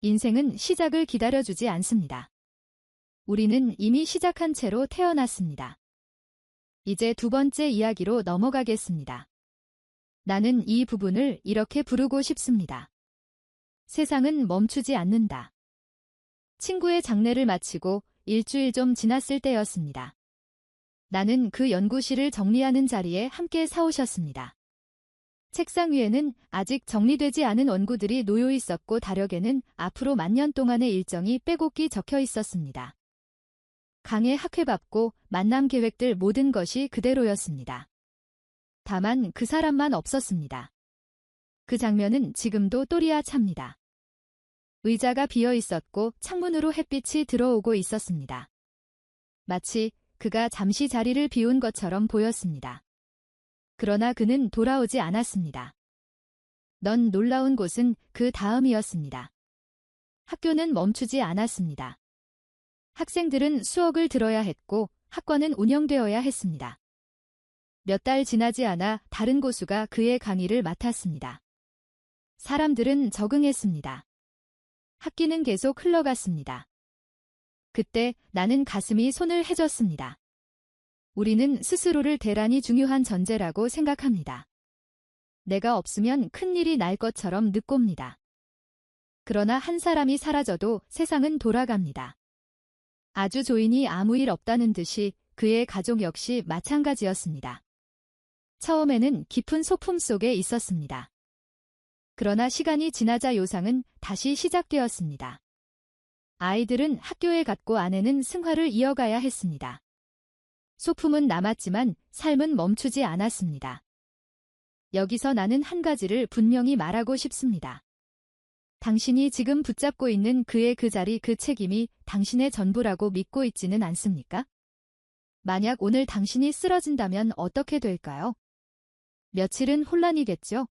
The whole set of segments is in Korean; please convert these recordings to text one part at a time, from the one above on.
인생은 시작을 기다려주지 않습니다. 우리는 이미 시작한 채로 태어났습니다. 이제 두 번째 이야기로 넘어가겠습니다. 나는 이 부분을 이렇게 부르고 싶습니다. 세상은 멈추지 않는다. 친구의 장례를 마치고 일주일 좀 지났을 때였습니다. 나는 그 연구실을 정리하는 자리에 함께 사오셨습니다. 책상 위에는 아직 정리되지 않은 원고들이 놓여 있었고 다력에는 앞으로 만년 동안의 일정이 빼곡히 적혀 있었습니다. 강의 학회받고 만남 계획들 모든 것이 그대로였습니다. 다만 그 사람만 없었습니다. 그 장면은 지금도 또리아 찹니다. 의자가 비어 있었고 창문으로 햇빛이 들어오고 있었습니다. 마치 그가 잠시 자리를 비운 것처럼 보였습니다. 그러나 그는 돌아오지 않았습니다. 넌 놀라운 곳은 그 다음이었습니다. 학교는 멈추지 않았습니다. 학생들은 수업을 들어야 했고 학과는 운영되어야 했습니다. 몇 달 지나지 않아 다른 고수가 그의 강의를 맡았습니다. 사람들은 적응했습니다. 학기는 계속 흘러갔습니다. 그때 나는 가슴이 손을 해줬습니다. 우리는 스스로를 대단히 중요한 존재라고 생각합니다. 내가 없으면 큰일이 날 것처럼 늦고입니다. 그러나 한 사람이 사라져도 세상은 돌아갑니다. 아주 조인이 아무 일 없다는 듯이 그의 가족 역시 마찬가지였습니다. 처음에는 깊은 소품 속에 있었습니다. 그러나 시간이 지나자 요상은 다시 시작되었습니다. 아이들은 학교에 갔고 아내는 생활을 이어가야 했습니다. 소품은 남았지만 삶은 멈추지 않았습니다. 여기서 나는 한 가지를 분명히 말하고 싶습니다. 당신이 지금 붙잡고 있는 그의 그 자리 그 책임이 당신의 전부라고 믿고 있지는 않습니까? 만약 오늘 당신이 쓰러진다면 어떻게 될까요? 며칠은 혼란이겠죠?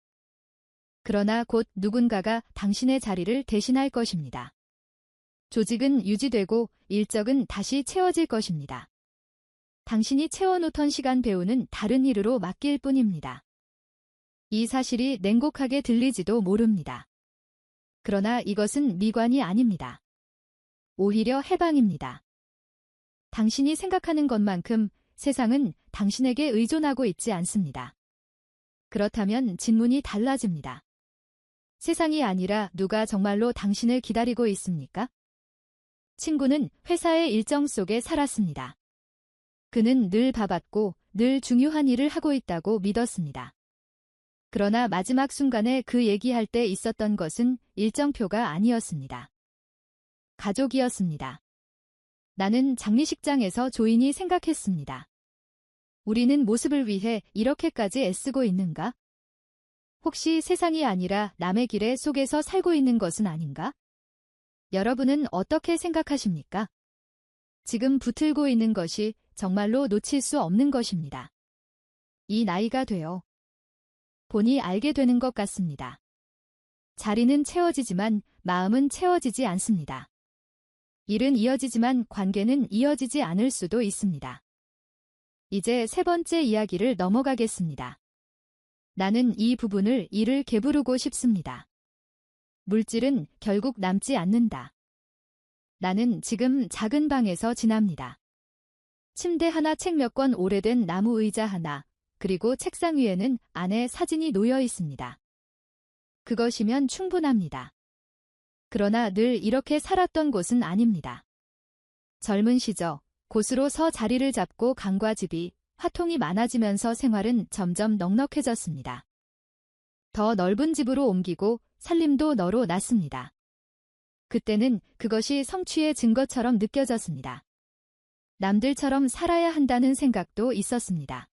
그러나 곧 누군가가 당신의 자리를 대신할 것입니다. 조직은 유지되고 일적은 다시 채워질 것입니다. 당신이 채워놓던 시간 배우는 다른 일으로 맡길 뿐입니다. 이 사실이 냉곡하게 들리지도 모릅니다. 그러나 이것은 미관이 아닙니다. 오히려 해방입니다. 당신이 생각하는 것만큼 세상은 당신에게 의존하고 있지 않습니다. 그렇다면 질문이 달라집니다. 세상이 아니라 누가 정말로 당신을 기다리고 있습니까? 친구는 회사의 일정 속에 살았습니다. 그는 늘 바빴고 늘 중요한 일을 하고 있다고 믿었습니다. 그러나 마지막 순간에 그 얘기할 때 있었던 것은 일정표가 아니었습니다. 가족이었습니다. 나는 장례식장에서 조인이 생각했습니다. 우리는 모습을 위해 이렇게까지 애쓰고 있는가? 혹시 세상이 아니라 남의 길에 속에서 살고 있는 것은 아닌가? 여러분은 어떻게 생각하십니까? 지금 붙들고 있는 것이 정말로 놓칠 수 없는 것입니다. 이 나이가 되어 보니 알게 되는 것 같습니다. 자리는 채워지지만 마음은 채워지지 않습니다. 일은 이어지지만 관계는 이어지지 않을 수도 있습니다. 이제 세 번째 이야기를 넘어가겠습니다. 나는 이 부분을 이를 개부르고 싶습니다. 물질은 결국 남지 않는다. 나는 지금 작은 방에서 지납니다. 침대 하나, 책 몇 권, 오래된 나무 의자 하나, 그리고 책상 위에는 아내 사진이 놓여 있습니다. 그것이면 충분합니다. 그러나 늘 이렇게 살았던 곳은 아닙니다. 젊은 시절, 곳으로 서 자리를 잡고 강과 집이, 화통이 많아지면서 생활은 점점 넉넉해졌습니다. 더 넓은 집으로 옮기고 살림도 너로 났습니다. 그때는 그것이 성취의 증거처럼 느껴졌습니다. 남들처럼 살아야 한다는 생각도 있었습니다.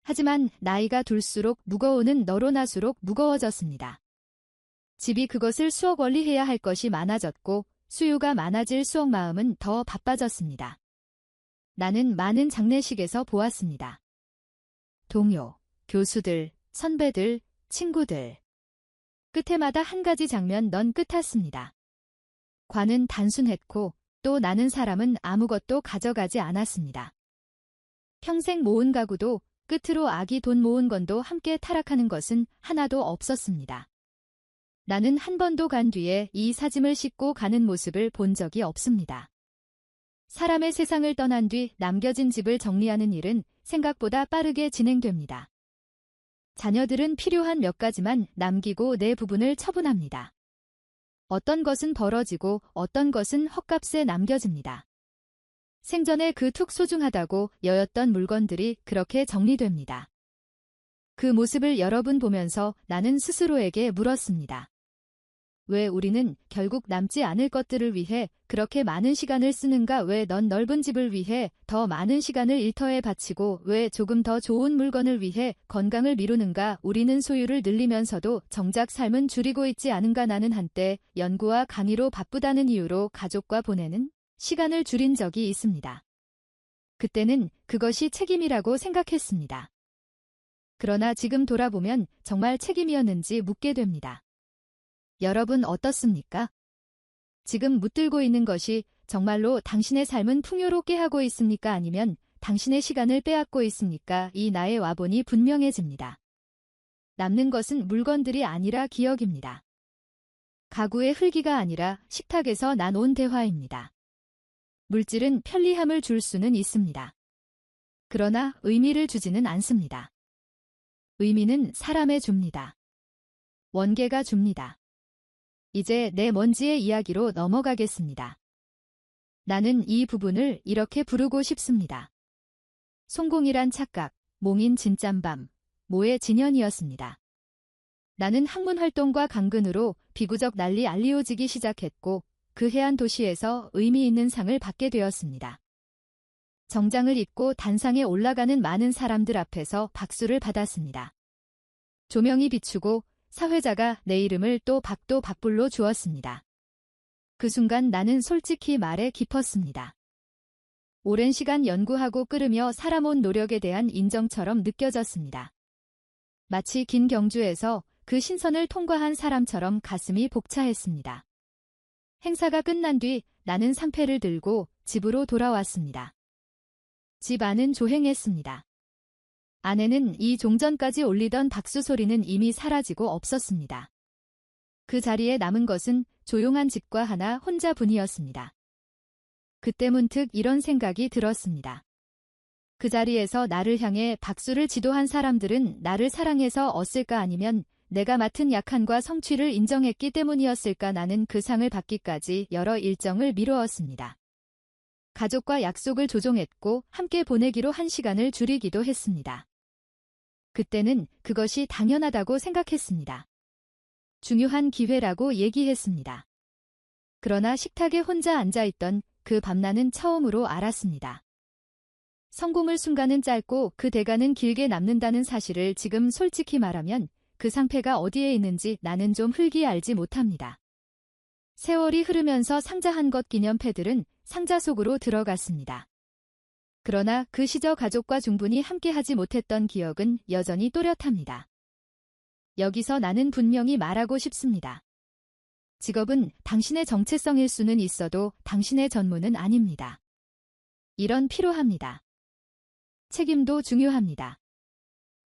하지만 나이가 들수록 무거워는 너로 나수록 무거워졌습니다. 집이 그것을 수억 원리해야 할 것이 많아졌고 수요가 많아질수록 마음은 더 바빠졌습니다. 나는 많은 장례식에서 보았습니다. 동료, 교수들, 선배들, 친구들. 끝에마다 한 가지 장면 넌 끝났습니다. 관은 단순했고 또 나는 사람은 아무것도 가져가지 않았습니다. 평생 모은 가구도 끝으로 아기 돈 모은 건도 함께 타락하는 것은 하나도 없었습니다. 나는 한 번도 간 뒤에 이 사짐을 싣고 가는 모습을 본 적이 없습니다. 사람의 세상을 떠난 뒤 남겨진 집을 정리하는 일은 생각보다 빠르게 진행됩니다. 자녀들은 필요한 몇 가지만 남기고 내 부분을 처분합니다. 어떤 것은 벌어지고 어떤 것은 헛값에 남겨집니다. 생전에 그 툭 소중하다고 여겼던 물건들이 그렇게 정리됩니다. 그 모습을 여러 분 보면서 나는 스스로에게 물었습니다. 왜 우리는 결국 남지 않을 것들을 위해 그렇게 많은 시간을 쓰는가? 왜 넌 넓은 집을 위해 더 많은 시간을 일터에 바치고 왜 조금 더 좋은 물건을 위해 건강을 미루는가? 우리는 소유를 늘리면서도 정작 삶은 줄이고 있지 않은가? 나는 한때 연구와 강의로 바쁘다는 이유로 가족과 보내는 시간을 줄인 적이 있습니다. 그때는 그것이 책임이라고 생각했습니다. 그러나 지금 돌아보면 정말 책임이었는지 묻게 됩니다. 여러분 어떻습니까? 지금 묻들고 있는 것이 정말로 당신의 삶은 풍요롭게 하고 있습니까? 아니면 당신의 시간을 빼앗고 있습니까? 이 나에 와보니 분명해집니다. 남는 것은 물건들이 아니라 기억입니다. 가구의 흘기가 아니라 식탁에서 나눈 대화입니다. 물질은 편리함을 줄 수는 있습니다. 그러나 의미를 주지는 않습니다. 의미는 사람에 줍니다. 원계가 줍니다. 이제 내 먼지의 이야기로 넘어가겠습니다. 나는 이 부분을 이렇게 부르고 싶습니다. 송공이란 착각, 몽인 진짬밤, 모의 진연이었습니다. 나는 학문 활동과 강근으로 비구적 난리 알리오지기 시작했고 그 해안 도시에서 의미 있는 상을 받게 되었습니다. 정장을 입고 단상에 올라가는 많은 사람들 앞에서 박수를 받았습니다. 조명이 비추고 사회자가 내 이름을 또 박도 박불로 주었습니다. 그 순간 나는 솔직히 말해 기뻤습니다. 오랜 시간 연구하고 끓으며 살아온 노력에 대한 인정처럼 느껴졌습니다. 마치 긴 경주에서 그 신선을 통과한 사람처럼 가슴이 벅차했습니다. 행사가 끝난 뒤 나는 상패를 들고 집으로 돌아왔습니다. 집 안은 조행했습니다. 아내는 이 종전까지 올리던 박수 소리는 이미 사라지고 없었습니다. 그 자리에 남은 것은 조용한 집과 하나 혼자분이었습니다. 그때 문득 이런 생각이 들었습니다. 그 자리에서 나를 향해 박수를 지도한 사람들은 나를 사랑해서 었을까 아니면 내가 맡은 약한과 성취를 인정했기 때문이었을까? 나는 그 상을 받기까지 여러 일정을 미루었습니다. 가족과 약속을 조정했고 함께 보내기로 한 시간을 줄이기도 했습니다. 그때는 그것이 당연하다고 생각했습니다. 중요한 기회라고 얘기했습니다. 그러나 식탁에 혼자 앉아있던 그 밤 나는 처음으로 알았습니다. 성공의 순간은 짧고 그 대가는 길게 남는다는 사실을 지금 솔직히 말하면 그 상패가 어디에 있는지 나는 좀 흘기 알지 못합니다. 세월이 흐르면서 상자한 것 기념패들은 상자 속으로 들어갔습니다. 그러나 그 시절 가족과 충분히 함께하지 못했던 기억은 여전히 또렷합니다. 여기서 나는 분명히 말하고 싶습니다. 직업은 당신의 정체성일 수는 있어도 당신의 전문은 아닙니다. 일은 필요합니다. 책임도 중요합니다.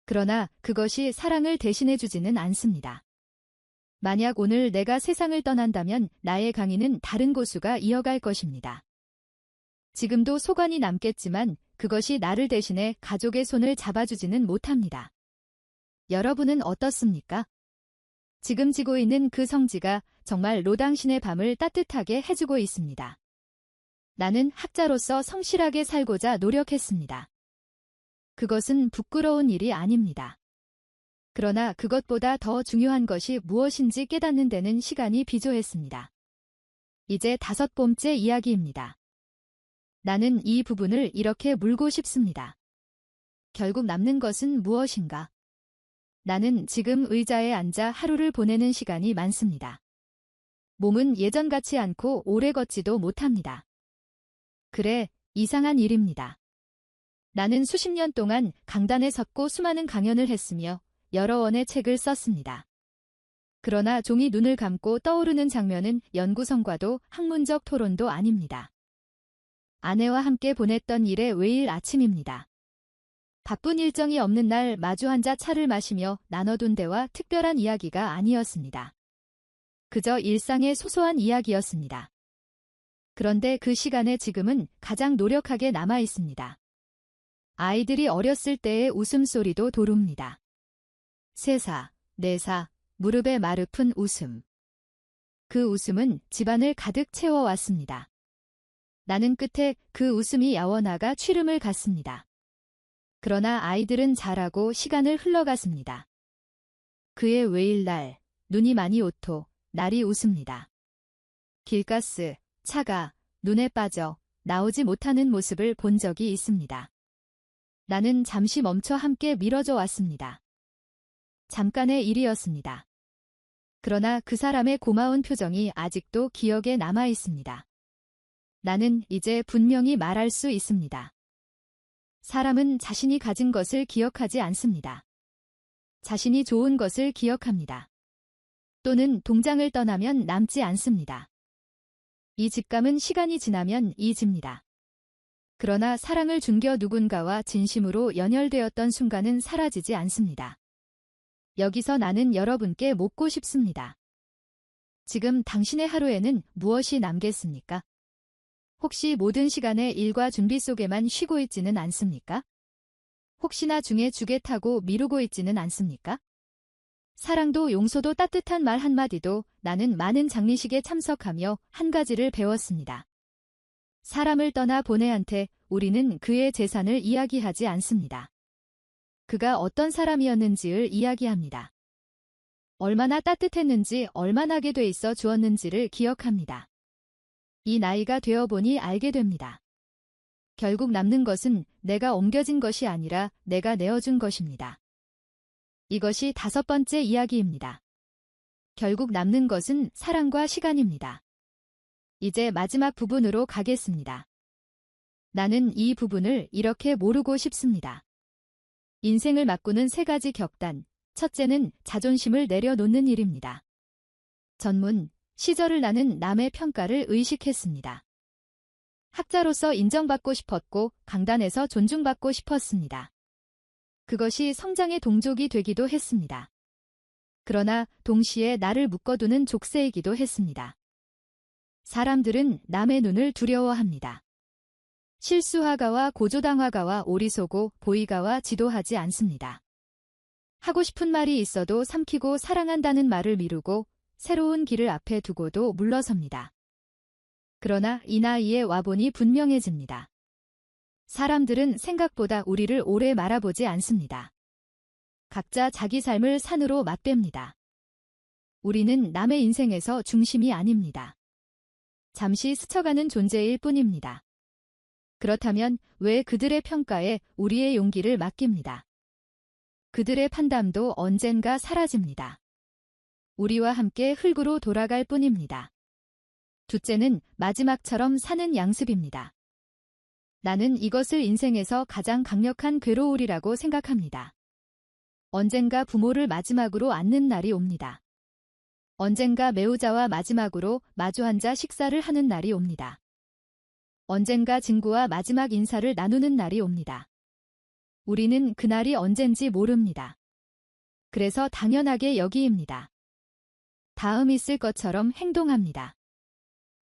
그러나 그것이 사랑을 대신해주지는 않습니다. 만약 오늘 내가 세상을 떠난다면 나의 강의는 다른 고수가 이어갈 것입니다. 지금도 소관이 남겠지만 그것이 나를 대신해 가족의 손을 잡아주지는 못합니다. 여러분은 어떻습니까? 지금 지고 있는 그 성지가 정말로 당신의 밤을 따뜻하게 해주고 있습니다. 나는 학자로서 성실하게 살고자 노력했습니다. 그것은 부끄러운 일이 아닙니다. 그러나 그것보다 더 중요한 것이 무엇인지 깨닫는 데는 시간이 비조했습니다. 이제 5번째 이야기입니다. 나는 이 부분을 이렇게 물고 싶습니다. 결국 남는 것은 무엇인가? 나는 지금 의자에 앉아 하루를 보내는 시간이 많습니다. 몸은 예전 같지 않고 오래 걷지도 못합니다. 그래, 이상한 일입니다. 나는 수십 년 동안 강단에 섰고 수많은 강연을 했으며 여러 원의 책을 썼습니다. 그러나 종이 눈을 감고 떠오르는 장면은 연구성과도 학문적 토론도 아닙니다. 아내와 함께 보냈던 일의 외일 아침입니다. 바쁜 일정이 없는 날 마주 앉아 차를 마시며 나눠둔 대화 특별한 이야기가 아니었습니다. 그저 일상의 소소한 이야기였습니다. 그런데 그 시간에 지금은 가장 노력하게 남아 있습니다. 아이들이 어렸을 때의 웃음소리도 도룹니다. 3살, 4살, 무릎에 마르픈 웃음. 그 웃음은 집안을 가득 채워왔습니다. 나는 끝에 그 웃음이 야원아가 취름을 갔습니다. 그러나 아이들은 자라고 시간을 흘러갔습니다. 그의 왜일날, 눈이 많이 오토, 날이 웃습니다. 길가스, 차가 눈에 빠져 나오지 못하는 모습을 본 적이 있습니다. 나는 잠시 멈춰 함께 미뤄져 왔습니다. 잠깐의 일이었습니다. 그러나 그 사람의 고마운 표정이 아직도 기억에 남아 있습니다. 나는 이제 분명히 말할 수 있습니다. 사람은 자신이 가진 것을 기억하지 않습니다. 자신이 좋은 것을 기억합니다. 또는 동장을 떠나면 남지 않습니다. 이 직감은 시간이 지나면 잊습니다. 그러나 사랑을 준겨 누군가와 진심으로 연결되었던 순간은 사라지지 않습니다. 여기서 나는 여러분께 묻고 싶습니다. 지금 당신의 하루에는 무엇이 남겠습니까? 혹시 모든 시간에 일과 준비 속에만 쉬고 있지는 않습니까? 혹시나 중에 주게 타고 미루고 있지는 않습니까? 사랑도 용서도 따뜻한 말 한마디도 나는 많은 장례식에 참석하며 한 가지를 배웠습니다. 사람을 떠나 보내한테 우리는 그의 재산을 이야기하지 않습니다. 그가 어떤 사람이었는지를 이야기합니다. 얼마나 따뜻했는지 얼마나게 돼 있어 주었는지를 기억합니다. 이 나이가 되어보니 알게 됩니다. 결국 남는 것은 내가 옮겨진 것이 아니라 내가 내어준 것입니다. 이것이 5번째 이야기입니다. 결국 남는 것은 사랑과 시간입니다. 이제 마지막 부분으로 가겠습니다. 나는 이 부분을 이렇게 모르고 싶습니다. 인생을 바꾸는 3가지 격단. 첫째는 자존심을 내려놓는 일입니다. 전문, 시절을 나는 남의 평가를 의식했습니다. 학자로서 인정받고 싶었고 강단에서 존중받고 싶었습니다. 그것이 성장의 동족이 되기도 했습니다. 그러나 동시에 나를 묶어두는 족쇄이기도 했습니다. 사람들은 남의 눈을 두려워합니다. 실수하가와 고조당하가와 오리소고 보이가와 지도하지 않습니다. 하고 싶은 말이 있어도 삼키고 사랑한다는 말을 미루고 새로운 길을 앞에 두고도 물러섭니다. 그러나 이 나이에 와보니 분명해집니다. 사람들은 생각보다 우리를 오래 말아보지 않습니다. 각자 자기 삶을 산으로 맞댑니다. 우리는 남의 인생에서 중심이 아닙니다. 잠시 스쳐가는 존재일 뿐입니다. 그렇다면 왜 그들의 평가에 우리의 용기를 맡깁니다. 그들의 판단도 언젠가 사라집니다. 우리와 함께 흙으로 돌아갈 뿐입니다. 둘째는 마지막처럼 사는 양습입니다. 나는 이것을 인생에서 가장 강력한 괴로울이라고 생각합니다. 언젠가 부모를 마지막으로 안는 날이 옵니다. 언젠가 배우자와 마지막으로 마주 앉아 식사를 하는 날이 옵니다. 언젠가 친구와 마지막 인사를 나누는 날이 옵니다. 우리는 그날이 언젠지 모릅니다. 그래서 당연하게 여기입니다. 다음 있을 것처럼 행동합니다.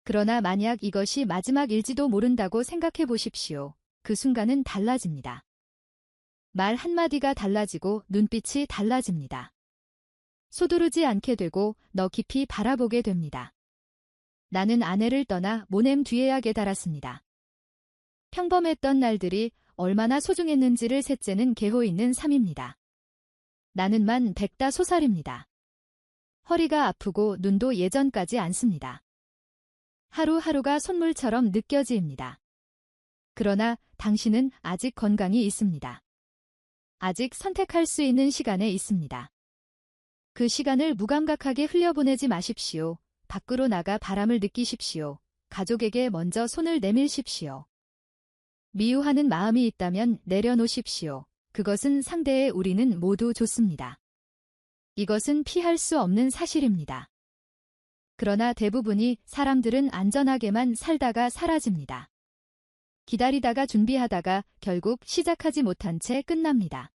그러나 만약 이것이 마지막일지도 모른다고 생각해 보십시오. 그 순간은 달라집니다. 말 한마디가 달라지고 눈빛이 달라집니다. 서두르지 않게 되고 너 깊이 바라보게 됩니다. 나는 아내를 떠나 모넴 뒤에야 깨달았습니다. 평범했던 날들이 얼마나 소중했는지를 셋째는 개호 있는 삶입니다. 나는 만 100다 허리가 아프고 눈도 예전까지 않습니다. 하루하루가 손물처럼 느껴집니다. 그러나 당신은 아직 건강이 있습니다. 아직 선택할 수 있는 시간에 있습니다. 그 시간을 무감각하게 흘려보내지 마십시오. 밖으로 나가 바람을 느끼십시오. 가족에게 먼저 손을 내밀십시오. 미워하는 마음이 있다면 내려놓으십시오. 그것은 상대의 우리는 모두 좋습니다. 이것은 피할 수 없는 사실입니다. 그러나 대부분이 사람들은 안전하게만 살다가 사라집니다. 기다리다가 준비하다가 결국 시작하지 못한 채 끝납니다.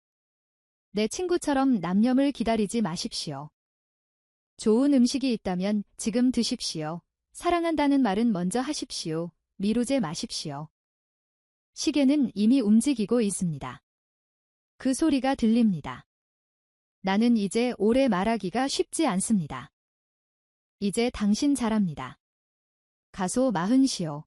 내 친구처럼 남념을 기다리지 마십시오. 좋은 음식이 있다면 지금 드십시오. 사랑한다는 말은 먼저 하십시오. 미루지 마십시오. 시계는 이미 움직이고 있습니다. 그 소리가 들립니다. 나는 이제 오래 말하기가 쉽지 않습니다. 이제 당신 잘합니다. 가소 마흔시오.